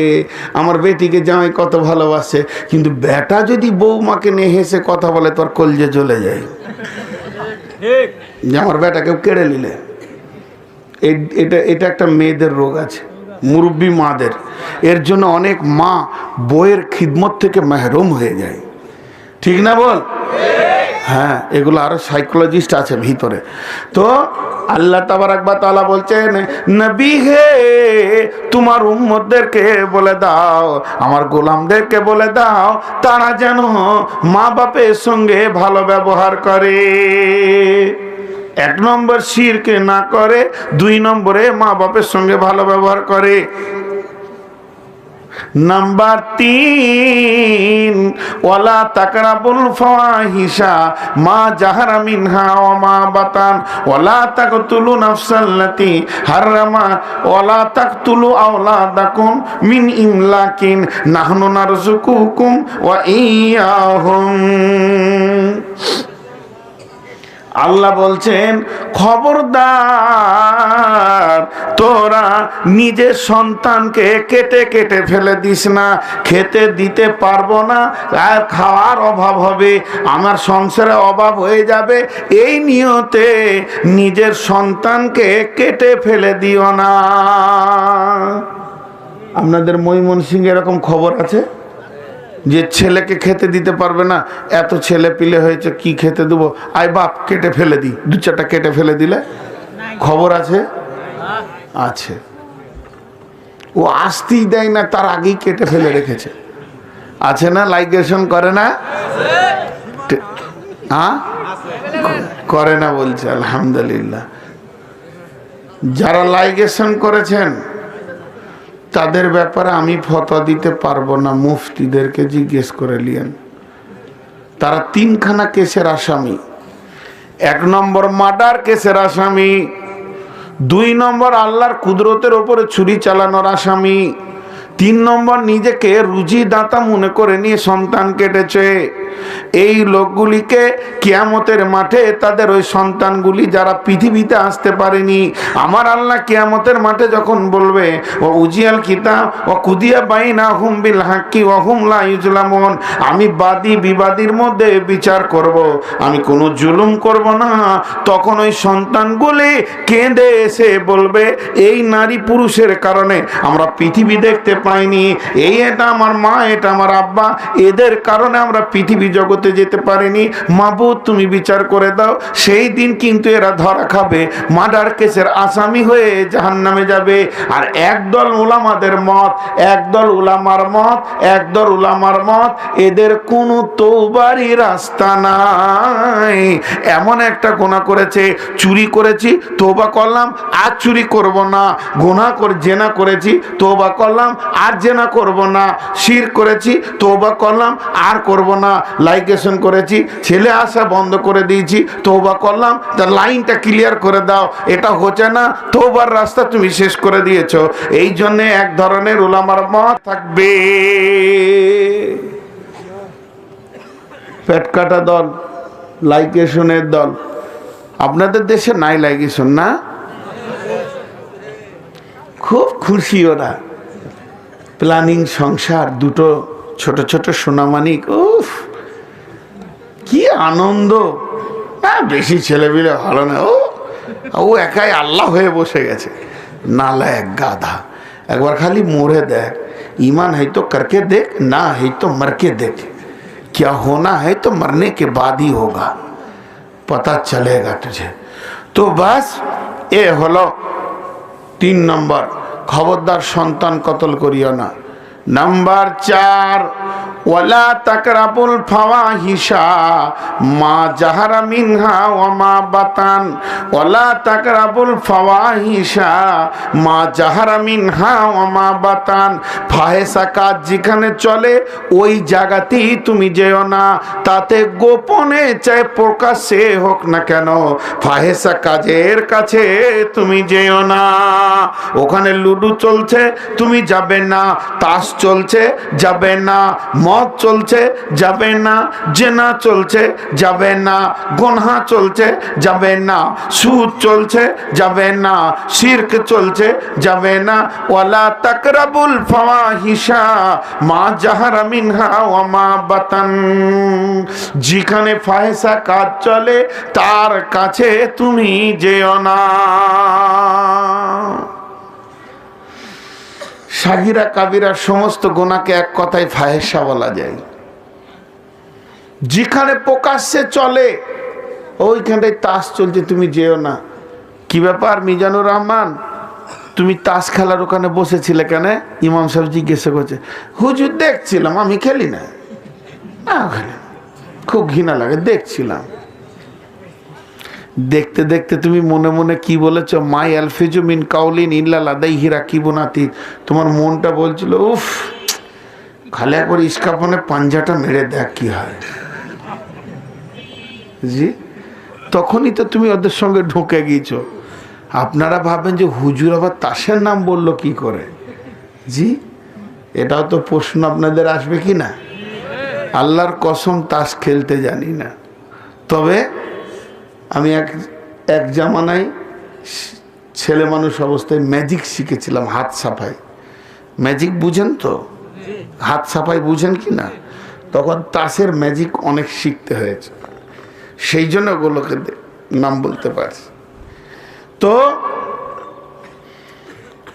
আমার বেটিকে জামাই কত ভালোবাসে। কিন্তু বেটা যদি বৌমাকে নিয়ে হেসে কথা বলে তোর কলজে জ্বলে যায়, যে আমার বেটাকে কেড়ে নিলে। এটা একটা মেয়েদের রোগ আছে, মুরব্বী মাদের। এর জন্য অনেক মা বইয়ের খিদমত থেকে মেহরুম হয়ে যায়। ঠিক না বল? হ্যাঁ, এগুলো আরো সাইকোলজিস্ট আছে ভিতরে। তো আল্লাহ তাবারাক ওয়া তাআলা বলছেন, নবী হে তোমার উম্মতদেরকে বলে দাও, আমার গোলামদেরকে বলে দাও, তারা যেন মা বাপের সঙ্গে ভালো ব্যবহার করে। 1 নম্বর শিরক না করে, 2 নম্বরে মা বাপের সঙ্গে ভালো ব্যবহার করে। নাম্বার 3, ওয়ালা তাকরাবুল ফাওয়াহিশা মা জাহারা মিনহা ওয়া মা বাতান ওয়ালা তাকতুলু নাফসাল্লাতী হারামা ওয়ালা তাকতুলু আওলাদাকুম মিন ইমলাকিন নাহনু নারযুকুকুম ওয়া ইয়্যাহুম। আল্লাহ বলছেন খবরদার তোরা নিজের সন্তানকে কেটে কেটে ফেলে দিস না। খেতে দিতে পারবো না, আর খাওয়ার অভাব হবে, আমার সংসারে অভাব হয়ে যাবে, এই নিয়তে নিজের সন্তানকে কেটে ফেলে দিও না। আপনাদের ময়মনসিংহে এরকম খবর আছে যে ছেলেকে খেতে দিতে পারবে না, এত ছেলে পিলে হয়েছে, কি খেতে দেবো, আই বাপ কেটে ফেলে দিই, দু চারটা কেটে ফেলে দিলে? খবর আছে? আছে। ও আসতেই দেয় না, তার আগেই কেটে ফেলে রেখেছে। আছে না? লাইগেশন করে না? হ্যাঁ, করে না বলছে। আলহামদুলিল্লাহ। যারা লাইগেশন করেছেন তাদের ব্যাপারে আমি ফতোয়া দিতে পারবো না, মুফতিদেরকে জিজ্ঞেস করে নিয়েন। তারা তিনখানা কেসের আসামি। 1 নম্বর মার্ডার কেসের আসামি, 2 নম্বর আল্লাহর কুদরতের ওপরে ছুরি চালানোর আসামি, 3 নম্বর নিজেকে রুজি দাতা মনে করে নিয়ে সন্তান কেটেছে। এই লোকগুলিকে কিয়ামতের মাঠে তাদের ওই সন্তানগুলি যারা পৃথিবীতে আসতে পারেনি, আমার আল্লাহ কিয়ামতের মাঠে যখন বলবে ও উজিয়াল কিতাব ও কুদিয়া বাইনাহুম বিল হাক্কি ওয়া হুম লা ইউজলামুন, আমি বাদী বিবাদীর মধ্যে বিচার করব, আমি কোনো জুলুম করব না। তখন ওই সন্তানগুলি কেঁদে এসে বলবে, এই নারী পুরুষের কারণে আমরা পৃথিবী দেখতে পাইনি, এটা আমার মা, এটা আমার আব্বা, এদের কারণে আমরা পৃথিবী জগতে যেতে পারিনি, মাবুদ তুমি বিচার করে দাও। সেই দিন কিন্তু এরা ধরা খাবে, মার্ডার কেসের আসামি হয়ে জাহান্নামে যাবে। আর একদল উলামাদের মত, একদল উলামার মত, একদল উলামার মত, এদের কোনো তওবারই রাস্তা নাই। এমন একটা গুনাহ করেছে, চুরি করেছি, তওবা করলাম, আর চুরি করব না। গুনাহ করে জেনা করেছি, তওবা করলাম, আর জেনা করব না। শিরক করেছি, তওবা করলাম, আর করব না। লাইগেশন করেছি, ছেলে আসা বন্ধ করে দিয়েছি, তওবা করলাম, তার লাইনটা ক্লিয়ার করে দাও, এটা হচ্ছে না, তওবার রাস্তা তুমি শেষ করে দিয়েছো। এই জন্য এক ধরনের উলামার মত থাকবে, পেট কাটা দল, লাইগেশনের দল। আপনাদের দেশে নাই লাইগেশন না? খুব খুশি ওরা, প্ল্যানিং সংসার, দুটো ছোট ছোট সোনামানিক, উফ কি আনন্দ। বেশি ছেলেপিলে ভালো না, ও একাই আল্লাহ হয়ে বসে গেছে, নালায়েক গাধা। একবার খালি মরে দেখ, ईमान है तो करके देख, ना है तो मर के देख, क्या होना है तो मरने के बाद ही होगा, पता चलेगा तुझे। तो बस ए हलो 3 নম্বর, খবরদার সন্তান কতল করিও না। নাম্বার 4, ওয়ালা তাকরাবুল ফাওয়াহিশা মা জাহারা মিনহা ওয়া মা বাতান। ওয়ালা তাকরাবুল ফাওয়াহিশা মা জাহারা মিনহা ওয়া মা বাতান। ফাহেসা কাজ যেখানে চলে ওই জায়গাতেই তুমি যেও না, তাতে গোপনে চাই প্রকাশ্যে হোক না কেন, ফাহেসা কাজের কাছে তুমি যেও না। ওখানে লুডু চলছে, তুমি যাবে না। তাস চলছে, যাবে না। মদ চলছে, যাবে না। জেনা চলছে, যাবে না। গুনাহ চলছে, যাবে না। সুদ চলছে, যাবে না। শিরক চলছে, যাবে না। ওয়ালা তাকরাবুল ফাওয়াহিশা মা জাহারা মিনহা ওয়া মা বাতান। যেখানে ফাহেসা কাজ চলে তার কাছে তুমি যেও না। সাগিরা কাবিরা সমস্ত গুনাহকে এক কথায় ফাহেসা বলা যায়। যেখানে প্রকাশ্যে চলে ওইখানটায় তাস চলছে, তুমি যেও না। কি ব্যাপার মিজানুর রহমান, তুমি তাস খেলার ওখানে বসেছিলে কেন? ইমাম সাহেব জিজ্ঞাসা করছে। হুজুর দেখছিলাম, আমি খেলি না, ওখানে খুব ঘৃণা লাগে, দেখছিলাম। দেখতে দেখতে তুমি মনে মনে কি বলেছ? মাই আলফিজু মিন কাউলিন ইল্লা লাদাইহি রাকিবুন আতীদ। তোমার মনটা বলছিল উফ, খালি একবার ইস্কাপনে পাঞ্জাটা মেরে দেখ কি হয়। জি, তখনই তো তুমি ওদের সঙ্গে ঢুকে গিয়েছো। আপনারা ভাবেন যে হুজুর আবার তাসের নাম বলল কি করে? জি, এটাও তো প্রশ্ন আপনাদের আসবে কি না? আল্লাহর কসম তাস খেলতে জানি না, তবে আমি এক জামানায় ছেলে মানুষ অবস্থায় ম্যাজিক শিখেছিলাম, হাত সাফাই। ম্যাজিক বুঝেন তো? হাত সাফাই বুঝেন কি না? তখন তাসের ম্যাজিক অনেক শিখতে হয়েছে, সেই জন্য ওগুলোকে নাম বলতে পারছি। তো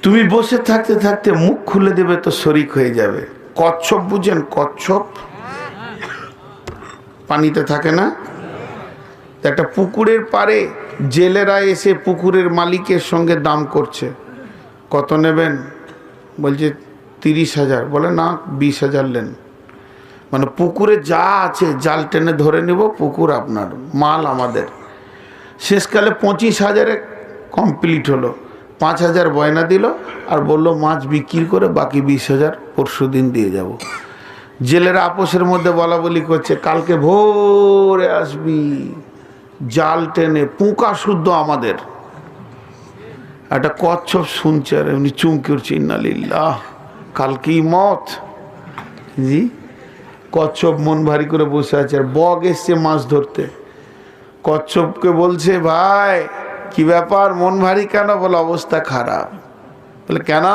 তুমি বসে থাকতে থাকতে মুখ খুলে দেবে তো শরিক হয়ে যাবে। কচ্ছপ বুঝেন? কচ্ছপ পানিতে থাকে না? একটা পুকুরের পাড়ে জেলেরা এসে পুকুরের মালিকের সঙ্গে দাম করছে, কত নেবেন? বলছে 30,000। বলে না, 20,000 নেন। মানে পুকুরে যা আছে জাল টেনে ধরে নেব, পুকুর আপনার, মাল আমাদের। শেষকালে 25,000-এ কমপ্লিট হলো। 5,000 বয়না দিল আর বললো মাছ বিক্রি করে বাকি 20,000 পরশু দিন দিয়ে যাব। জেলেরা আপোষের মধ্যে বলা বলি করছে, কালকে ভোরে আসবি, জাল টেনে পুঁকা শুদ্ধ আমাদের। একটা কচ্ছপ শুনছে আর এমনি চুমকি উঠছে, ইন্নালিল্লাহ, কালকেই মত। জি, কচ্ছপ মন ভারী করে বসে আছে, আর বগ এসছে মাছ ধরতে। কচ্ছপকে বলছে, ভাই কি ব্যাপার, মন ভারী কেন? বলে অবস্থা খারাপ। বলে কেন?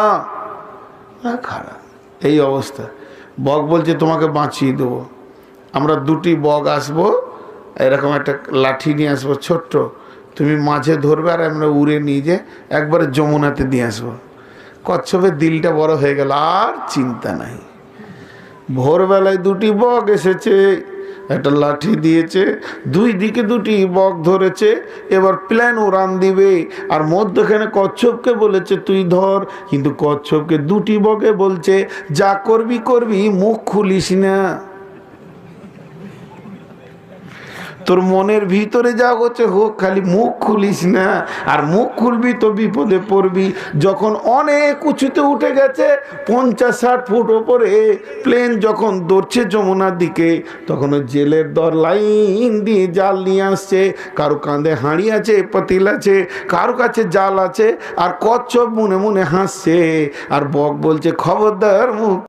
খারাপ, এই অবস্থা। বগ বলছে তোমাকে বাঁচিয়ে দেবো, আমরা 2টি বগ আসবো, এরকম একটা লাঠি নিয়ে আসবো ছোট্ট, তুমি মাঝে ধরবে আর আমরা উড়ে নিয়ে যে একবারে যমুনাতে দিয়ে আসবো। কচ্ছপের দিলটা বড় হয়ে গেল, আর চিন্তা নাই। ভোরবেলায় 2টি বগ এসেছে, একটা লাঠি দিয়েছে, 2 দিকে 2টি বগ ধরেছে, এবার প্ল্যান উড়ান দিবে। আর মধ্যখানে কচ্ছপকে বলেছে তুই ধর, কিন্তু কচ্ছপকে 2টি বগে বলছে যা করবি করবি, মুখ খুলিস না। তোর মনের ভিতরে যা হচ্ছে হোক, খালি মুখ খুলিস না। আর মুখ খুলবি তো বিপদে পড়বি। যখন অনেক উঁচুতে উঠে গেছে, 50-60 ফুট ওপরে প্লেন যখন দৌড়ছে যমুনার দিকে, তখন ওই জেলের দর লাইন দিয়ে জাল নিয়ে আসছে। কারো কাঁধে হাঁড়ি আছে, পাতিল আছে, কারো কাছে জাল আছে, আর কচ্ছপ মনে মনে হাসছে। আর বক বলছে খবরদার মুখ